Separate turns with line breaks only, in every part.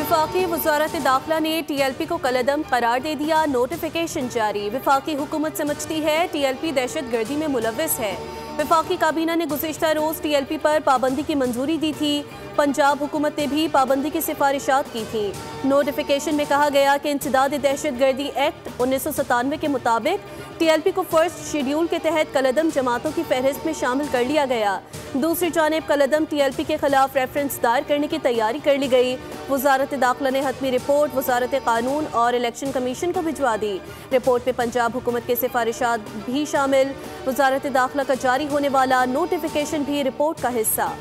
वफाकी वज़ारत दाखिला ने TLP को कलअदम करार दे दिया। नोटिफिकेशन जारी। वफाकी हुकूमत समझती है TLP दहशत गर्दी में मुलव्वस है। वफाकी काबीना ने गुज़िश्ता रोज़ TLP पर पाबंदी की मंजूरी दी थी। पंजाब हुकूमत ने भी पाबंदी की सिफारिशात की थी। नोटिफिकेशन में कहा गया कि इंसदाद दहशत गर्दी एक्ट 1997 के मुताबिक TLP को फर्स्ट शेड्यूल के तहत कलअदम जमातों की फहरिस्त में शामिल कर लिया गया। दूसरी जानिब कलअदम TLP के खिलाफ रेफरेंस दायर करने की तैयारी कर ली गई। वज़ारत दाखिला ने हतमी रिपोर्ट वज़ारत कानून और इलेक्शन कमीशन को भिजवा दी। रिपोर्ट में पंजाब हुकूमत के सिफारिशात भी शामिल। वज़ारत दाखिला का जारी होने वाला नोटिफिकेशन भी रिपोर्ट का हिस्सा।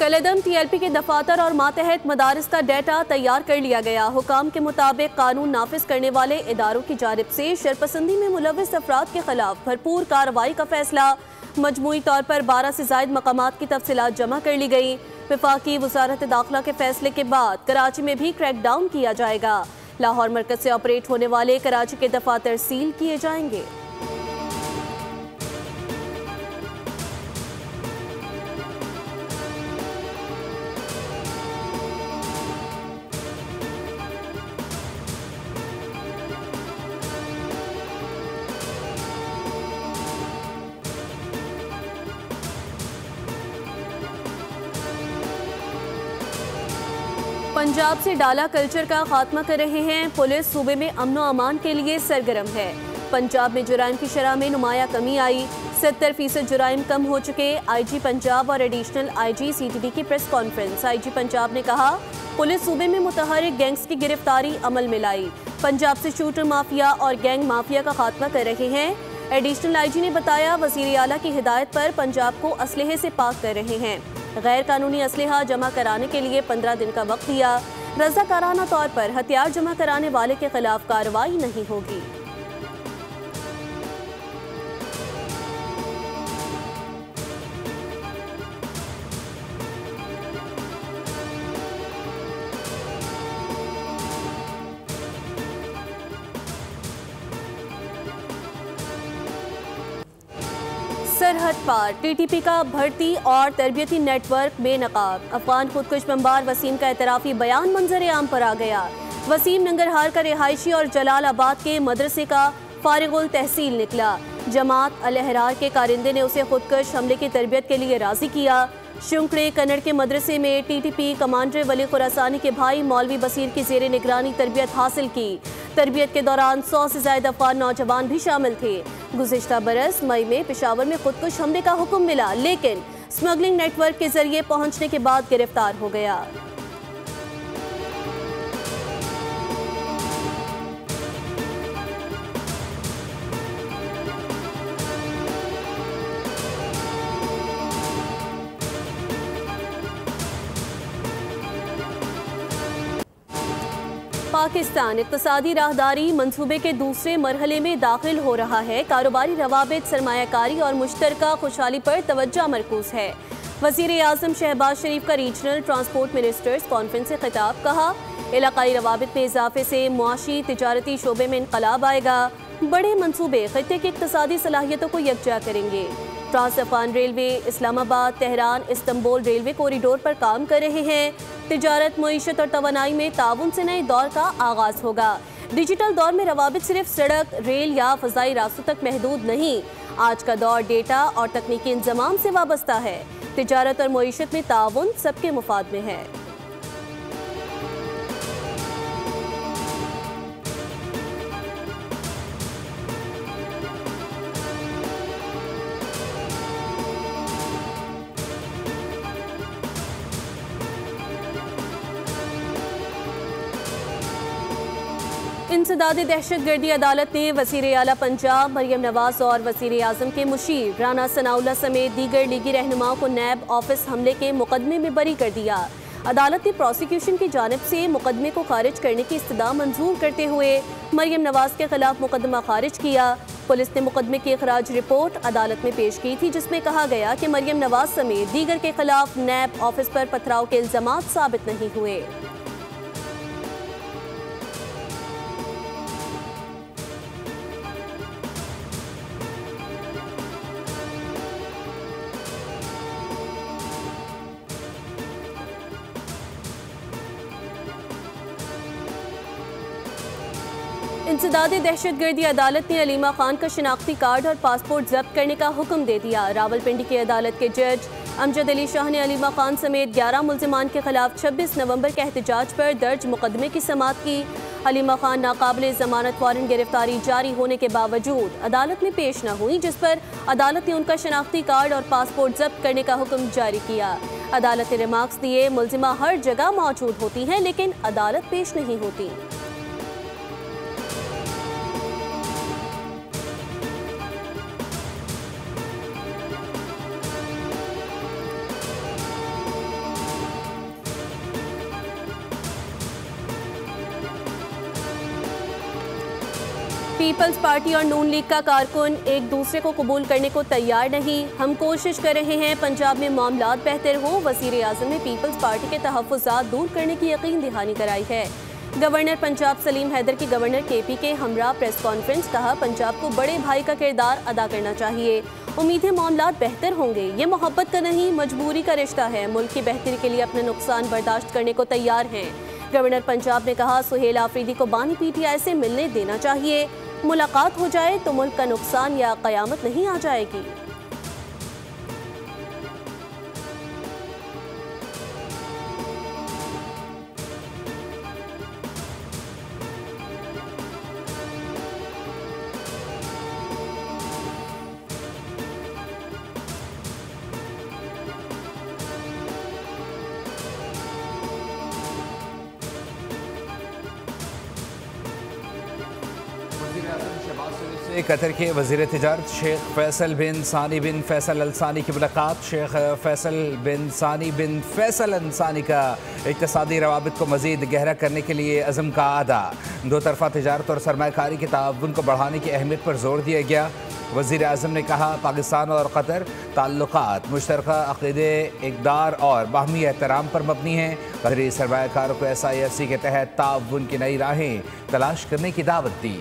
कलअदम TLP के दफातर और मातहत मदारिस का डेटा तैयार कर लिया गया। हुकाम के मुताबिक कानून नाफिज करने वाले इदारों की जानिब से शरपसंदी में मुलव्वस अफराद के खिलाफ भरपूर कार्रवाई का फैसला। मजमूई तौर पर 12 से ज़ायद मकामात की तफसीलात जमा कर ली गई। वफाकी वज़ारत दाखिला के फैसले के बाद कराची में भी क्रैकडाउन किया जाएगा। लाहौर मरकज से ऑपरेट होने वाले कराची के दफातर सील किए जाएंगे। पंजाब से डाला कल्चर का खात्मा कर रहे हैं। पुलिस सूबे में अमन व अमान के लिए सरगर्म है। पंजाब में जुराइम की शरह में नुमाया कमी आई। 70% जुराइम कम हो चुके। IG पंजाब और एडिशनल IG CTD की प्रेस कॉन्फ्रेंस। IG पंजाब ने कहा पुलिस सूबे में मुतहरिक गैंग्स की गिरफ्तारी अमल में लाई। पंजाब से शूटर माफिया और गैंग माफिया का खात्मा कर रहे हैं। एडिशनल IG ने बताया वज़ीर आला की हिदायत पर पंजाब को असलहे से पाक कर रहे हैं। गैर कानूनी असलहा जमा कराने के लिए 15 दिन का वक्त दिया। रज़ाकाराना तौर पर हथियार जमा कराने वाले के खिलाफ कार्रवाई नहीं होगी। सरहद पार TTP का भर्ती और तरबियती नेटवर्क बेनकाब। अफगान खुदकुश बमबार वसीम का एतराफ़ी बयान मंजर आम पर आ गया। वसीम नंगरहार का रिहायशी और जलालाबाद के मदरसे का फारिगुल तहसील निकला। जमात अल-अहरार के कारिंदे ने उसे खुदकुश हमले की तरबियत के लिए राजी किया। शुंकड़े कन्नड़ के मदरसे में TTP कमांडर वली खुरासानी के भाई मौलवी बसीर की जेर निगरानी तरबियत हासिल की। तरबियत के दौरान 100 से ज़ायद अफगान नौजवान भी शामिल थे। गुज़िश्ता बरस मई में पेशावर में खुदकुश हमले का हुक्म मिला, लेकिन स्मगलिंग नेटवर्क के जरिए पहुंचने के बाद गिरफ्तार हो गया। पाकिस्तान इक़्तिसादी राहदारी मंसूबे के दूसरे मरहले में दाखिल हो रहा है। कारोबारी रवाबित, सरमायाकारी और मुश्तरका खुशहाली पर तवज्जो मरकूज है। वज़ीर आज़म शहबाज शरीफ का रीजनल ट्रांसपोर्ट मिनिस्टर्स कॉन्फ्रेंस से खिताब। कहा इलाकाई रवाबित में इजाफे से मुआशी तिजारती शोबे में इनकलाब आएगा। बड़े मंसूबे खित्ते की इक़्तिसादी सलाहियतों को यकजा करेंगे। Trans Afghan railway Islamabad, Tehran, Istanbul railway corridor पर काम कर रहे हैं। तिजारत, मईशत और तवानाई में ताउन से नए दौर का आगाज होगा। डिजिटल दौर में रवाबित सिर्फ सड़क, रेल या फ़ज़ाई रास्तों तक महदूद नहीं। आज का दौर डेटा और तकनीकी इंतज़ाम से वाबस्ता है। तिजारत और मईशत में ताउन सबके मुफाद में है। इंसदादी दहशत गर्दी अदालत ने वज़ीर आला पंजाब मरियम नवाज और वज़ीर आज़म के मुशीर राना सनाउल्लाह समेत दीगर लीगी रहनुमाओं को नैब ऑफिस हमले के मुकदमे में बरी कर दिया। अदालत ने प्रोसिक्यूशन की जानिब से मुकदमे को खारिज करने की इस्तदा मंजूर करते हुए मरियम नवाज के खिलाफ मुकदमा खारिज किया। पुलिस ने मुकदमे की खराज रिपोर्ट अदालत में पेश की थी, जिसमें कहा गया कि मरियम नवाज समेत दीगर के खिलाफ नैब ऑफिस पर पथराव के इल्जामात साबित नहीं हुए। इंसदाद दहशतगर्दी अदालत ने अलीमा खान का शनाख्ती कार्ड और पासपोर्ट जब्त करने का हुक्म दे दिया। रावलपिंडी की अदालत के जज अमजद अली शाह ने अलीमा खान समेत 11 मुल्जिमान के खिलाफ 26 नवंबर के एहतजाज पर दर्ज मुकदमे की समाअत की। अलीमा खान नाकाबिले जमानत वारंट गिरफ्तारी जारी होने के बावजूद अदालत में पेश न हुई, जिस पर अदालत ने उनका शनाख्ती कार्ड और पासपोर्ट जब्त करने का हुक्म जारी किया। अदालत ने रिमार्क्स दिए, मुल्जिमा हर जगह मौजूद होती हैं लेकिन अदालत पेश नहीं होती। पीपल्स पार्टी और नून लीग का कारकुन एक दूसरे को कबूल करने को तैयार नहीं। हम कोशिश कर रहे हैं पंजाब में मामलात बेहतर हो। वज़ीर आज़म ने पीपल्स पार्टी के तहफ़्फ़ुज़ात दूर करने की यकीन दहानी कराई है। गवर्नर पंजाब सलीम हैदर की गवर्नर केपी के हमरा प्रेस कॉन्फ्रेंस, कहा पंजाब को बड़े भाई का किरदार अदा करना चाहिए। उम्मीद है मामलात बेहतर होंगे। ये मोहब्बत का नहीं, मजबूरी का रिश्ता है। मुल्क की बेहतरी के लिए अपना नुकसान बर्दाश्त करने को तैयार हैं। गवर्नर पंजाब ने कहा सुहेल आफरीदी को बानी पीटीआई से मिलने देना चाहिए। मुलाकात हो जाए तो मुल्क का नुकसान या क़यामत नहीं आ जाएगी।
कतर के वज़ीर तिजारत शेख फैसल बिन सानी बिन फैसल अल सानी की मुलाकात। शेख फैसल बिन सानी बिन फैसल अल सानी का इक़्तिसादी रवाबित को मज़ीद गहरा करने के लिए अज़म का आदा। दो तरफ़ा तिजारत और सरमायाकारी के ताउन को बढ़ाने की अहमियत पर जोर दिया गया। वज़ीर आज़म ने कहा पाकिस्तान और कतर ताल्लुक़ात मुश्तरका अक़ीदे, इक़दार और बाहमी एहतराम पर मबनी हैं। कतरी सरमायाकारों को SIFC के तहत ताउन की नई राहें तलाश करने की दावत दी।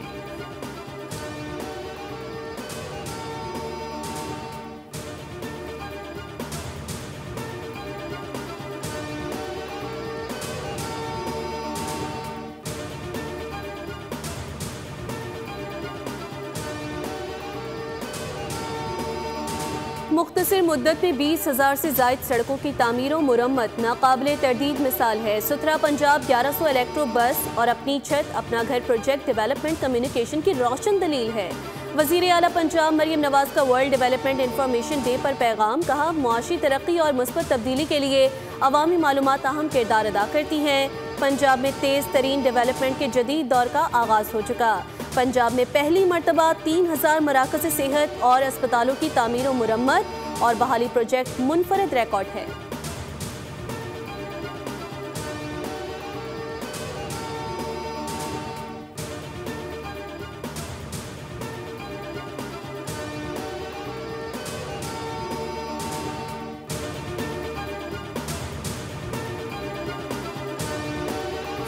मुख्तसर मुद्दत में 20,000 से ज़ायद सड़कों की तामीर और मुरम्मत नाकाबिले तरदीद मिसाल है। सुथरा पंजाब 1100 इलेक्ट्रो बस और अपनी छत अपना घर प्रोजेक्ट डेवलपमेंट कम्युनिकेशन की रोशन दलील है। वज़ीर आला पंजाब मरियम नवाज का वर्ल्ड डेवलपमेंट इंफॉर्मेशन डे पर पैगाम, कहा मुआशी तरक्की और मुस्बत तब्दीली के लिए अवामी मालूमात अहम किरदार अदा करती हैं। पंजाब में तेज़ तरीन डेवलपमेंट के जदीद दौर का आगाज़ हो चुका। पंजाब में पहली मरतबा 3000 मराकज़ सेहत और अस्पतालों की तामीर और मुरम्मत और बहाली प्रोजेक्ट मुनफरद रिकॉर्ड है।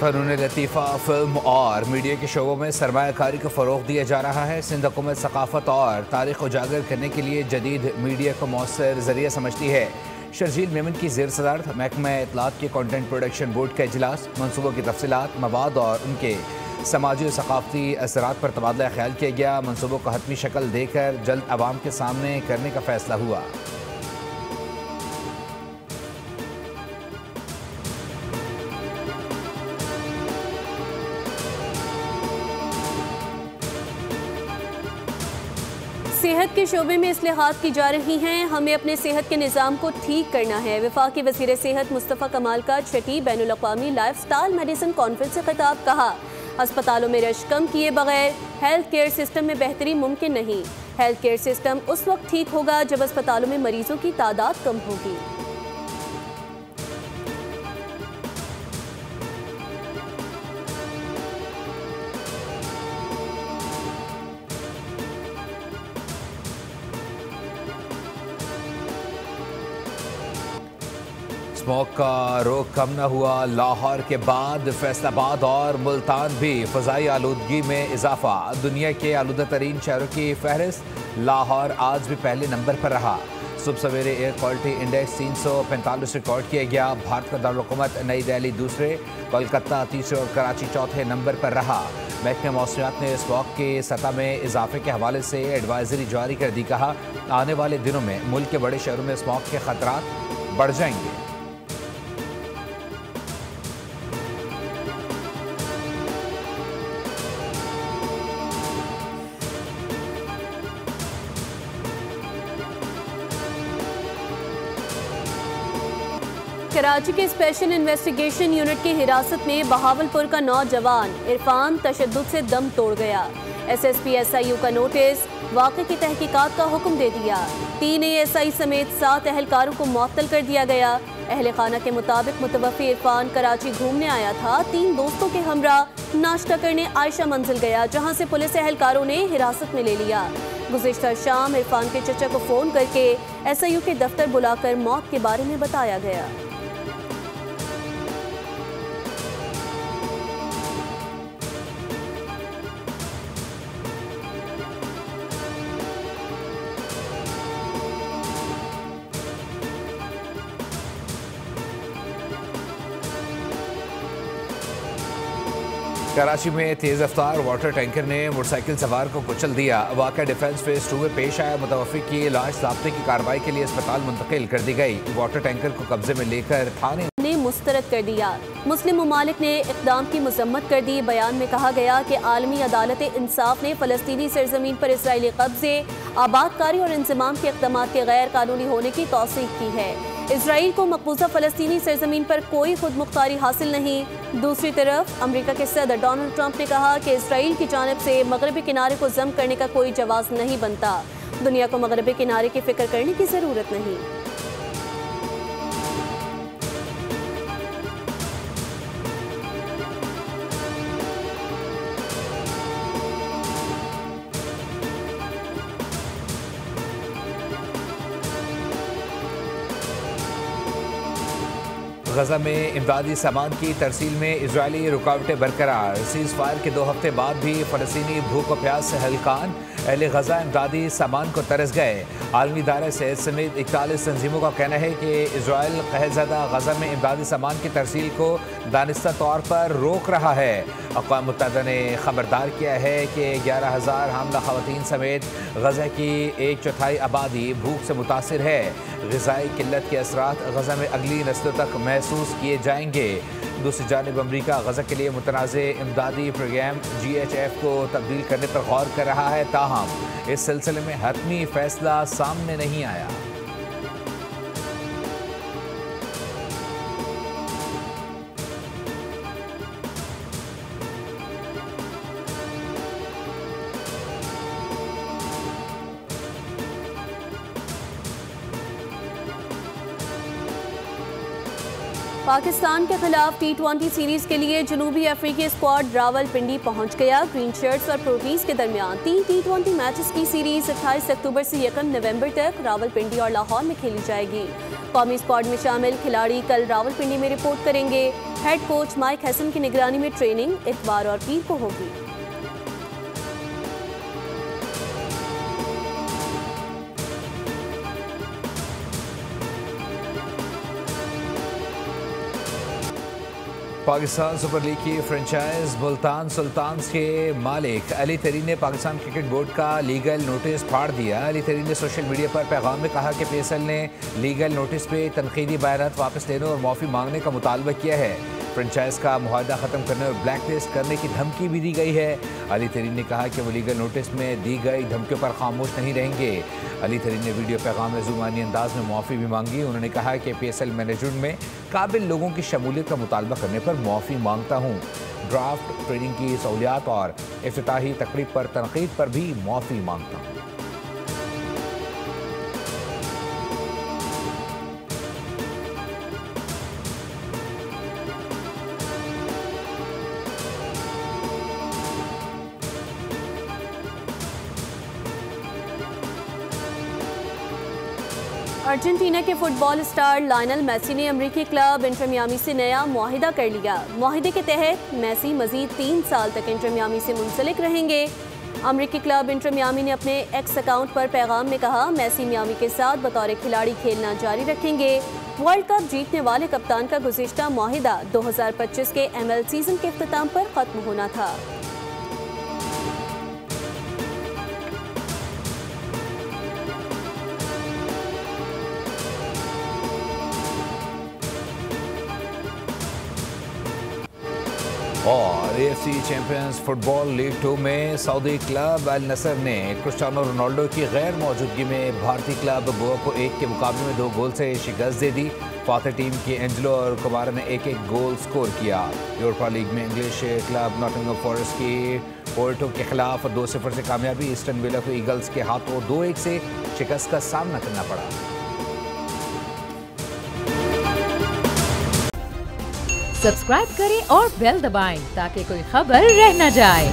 फ़नून लतीफ़ा, फिल्म और मीडिया के शोबों में सरमायाकारी को फ़रोग़ दिया जा रहा है। सिंध हुकूमत सकाफ़त और तारीख़ उजागर करने के लिए जदीद मीडिया को मौसर ज़रिया समझती है। शर्जील मेमन की ज़ेर सदारत महकमा इत्तलात के कंटेंट प्रोडक्शन बोर्ड का इजलास, मनसूबों की तफसीलात, मवाद और उनके समाजी और सकाफ़ती असरात पर तबादला ख्याल किया गया। मनसूबों को हतमी शक्ल देकर जल्द आवाम के सामने करने का फ़ैसला हुआ।
सेहत के शोबे में इस्लाहात की जा रही हैं। हमें अपने सेहत के निज़ाम को ठीक करना है। वफाकी वज़ीर सेहत मुस्तफ़ा कमाल का छठी बैनुल अक़वामी लाइफस्टाइल मेडिसिन कॉन्फ्रेंस से खिताब, कहा अस्पतालों में रश कम किए बगैर हेल्थ केयर सिस्टम में बेहतरी मुमकिन नहीं। हेल्थ केयर सिस्टम उस वक्त ठीक होगा जब अस्पतालों में मरीजों की तादाद कम होगी।
स्मोक का रोक कम न हुआ, लाहौर के बाद फैसलाबाद और मुल्तान भी फ़ज़ाई आलूदगी में इजाफा। दुनिया के आलूदा तरीन शहरों की फहरिस्त लाहौर आज भी पहले नंबर पर रहा। सुबह सवेरे एयर क्वालिटी इंडेक्स 345 रिकॉर्ड किया गया। भारत का दारुल-हुकूमत नई दिल्ली दूसरे, कोलकाता तीसरे और कराची चौथे नंबर पर रहा। महकमे मौसमियात ने स्मॉग के सतह में इजाफे के हवाले से एडवाइजरी जारी कर दी। कहा, आने वाले दिनों में मुल्क के बड़े शहरों में स्मॉग के खतरात बढ़ जाएंगे।
कराची के स्पेशल इन्वेस्टिगेशन यूनिट की हिरासत में बहावलपुर का नौजवान इरफान तशद्दुद से दम तोड़ गया। SSP SIU का नोटिस, वाक़े की तहकीकात का हुक्म दे दिया। 3 ASI समेत 7 अहलकारों को मुअत्तल कर दिया गया। अहले खाना के मुताबिक मुतवफ़्फ़ी इरफान कराची घूमने आया था। 3 दोस्तों के हमरा नाश्ता करने आयशा मंजिल गया, जहां से पुलिस अहलकारों ने हिरासत में ले लिया। गुज़िश्ता शाम इरफान के चचा को फ़ोन करके SIU के दफ्तर बुलाकर मौत के बारे में बताया गया।
कराची में तेज़ रफ्तार वाटर टैंकर ने मोटरसाइकिल सवार को कुचल दिया। वाक़या डिफेंस फेज 2 में पेश आया। मुतवफ़्फ़ी की लाश ज़ाब्ते की कार्रवाई के लिए अस्पताल मुंतकिल कर दी गई। वाटर टैंकर को कब्जे में लेकर थाने
ने मुस्तरद कर दिया। मुस्लिम ममालिक ने इक़दाम की मज़म्मत कर दी। बयान में कहा गया कि आलमी अदालत इंसाफ ने फ़लस्तीनी सरज़मीन पर इसराइली कब्जे, आबादकारी और इंज़माम के इक़दामात के गैर कानूनी होने की तौसीक़ की है। इसराइल को मकबूजा फ़लस्तीनी सरज़मीन पर कोई खुद मुख्तारी हासिल नहीं। दूसरी तरफ अमरीका के सदर डोनाल्ड ट्रंप ने कहा कि इसराइल की जानिब से मगरबी किनारे को ज़म करने का कोई जवाज़ नहीं बनता। दुनिया को मगरबी किनारे की फ़िक्र करने की ज़रूरत नहीं।
गजा में इमदादी सामान की तरसील में इजरायली रुकावटें बरकरार। सीज़ फायर के 2 हफ्ते बाद भी फ़लस्तीनी भूख और प्यास से हलकान। अहले गजा इमदादी सामान को तरस गए। आलमी इदारा सेहत समेत 41 तंजीमों का कहना है कि इजरायल कहरज़दा गजा में इमदादी सामान की तरसील को दानिस्ता तौर पर रोक रहा है। अक़वाम मुत्तहिदा ने खबरदार किया है कि 11,000 हामला ख़वातीन समेत गजा की 1/4 आबादी भूख से मुतासिर है। ग़िज़ाई किल्लत के असरात गजा में अगली नस्लों तक महसूस किए जाएंगे। दूसरी जानिब अमरीका गजा के लिए मुतनाज़े इमदादी प्रोग्राम GHF को तब्दील करने पर गौर कर रहा है। ताहम इस सिलसिले में हतमी फैसला सामने नहीं आया।
पाकिस्तान के खिलाफ T20 सीरीज के लिए जनूबी अफ्रीकी स्क्वाड रावलपिंडी पहुंच गया। ग्रीन शर्ट्स और प्रोटीज के दरमियान 3 T20 मैचेस की सीरीज 28 अक्टूबर से 1 नवंबर तक रावलपिंडी और लाहौर में खेली जाएगी। कौमी स्क्वाड में शामिल खिलाड़ी कल रावलपिंडी में रिपोर्ट करेंगे। हेड कोच माइक हसन की निगरानी में ट्रेनिंग इतवार और पीर को होगी।
पाकिस्तान सुपर लीग की फ्रेंचाइज मुल्तान सुल्तान्स के मालिक अली तरीन ने पाकिस्तान क्रिकेट बोर्ड का लीगल नोटिस फाड़ दिया। अली तरीन ने सोशल मीडिया पर पैगाम में कहा कि PSL ने लीगल नोटिस पे तनकीदी बयानात वापस लेने और माफ़ी मांगने का मुतालबा किया है। फ्रेंचाइज का मुआहदा ख़त्म करने और ब्लैक लिस्ट करने की धमकी भी दी गई है। अली तरीन ने कहा कि वो लीगल नोटिस में दी गई धमकियों पर खामोश नहीं रहेंगे। अली तरीन ने वीडियो पैगाम में ज़ुबानी अंदाज में माफ़ी भी मांगी। उन्होंने कहा कि PSL मैनेजमेंट में काबिल लोगों की शमूलियत का मुतालबा करने पर माफ़ी मांगता हूँ। ड्राफ्ट ट्रेनिंग की सहूलियात और इफ्तिताही तकरीब पर तनकीद पर भी माफ़ी मांगता हूँ।
अर्जेंटीना के फुटबॉल स्टार लायनल मेसी ने अमरीकी क्लब इंटर मियामी से नया मुआहिदा कर लिया। मुआहिदे के तहत मेसी मजीद 3 साल तक इंटर मियामी से मुंसलिक रहेंगे। अमरीकी क्लब इंटर मियामी ने अपने एक्स अकाउंट पर पैगाम में कहा, मेसी मियामी के साथ बतौर खिलाड़ी खेलना जारी रखेंगे। वर्ल्ड कप जीतने वाले कप्तान का गुज़िश्ता मुआहिदा 2025 के ML सीजन के इख्तिताम पर खत्म होना था।
और AFC चैंपियंस फुटबॉल लीग 2 में सऊदी क्लब अल नसर ने क्रिस्टियानो रोनाल्डो की गैर मौजूदगी में भारतीय क्लब गोवा को 1 के मुकाबले में 2 गोल से शिकस्त दे दी। फातह टीम के एंजेलो और कुमारा ने 1-1 गोल स्कोर किया। यूरोपा लीग में इंग्लिश क्लब नॉटिंघम फॉरेस्ट की पोर्टो के खिलाफ 2-0 से कामयाबी। ईस्टर्न विला को ईगल्स के हाथों 2-1 से शिकस्त का सामना करना पड़ा।
सब्सक्राइब करें और बेल दबाएं ताकि कोई खबर रह न जाए।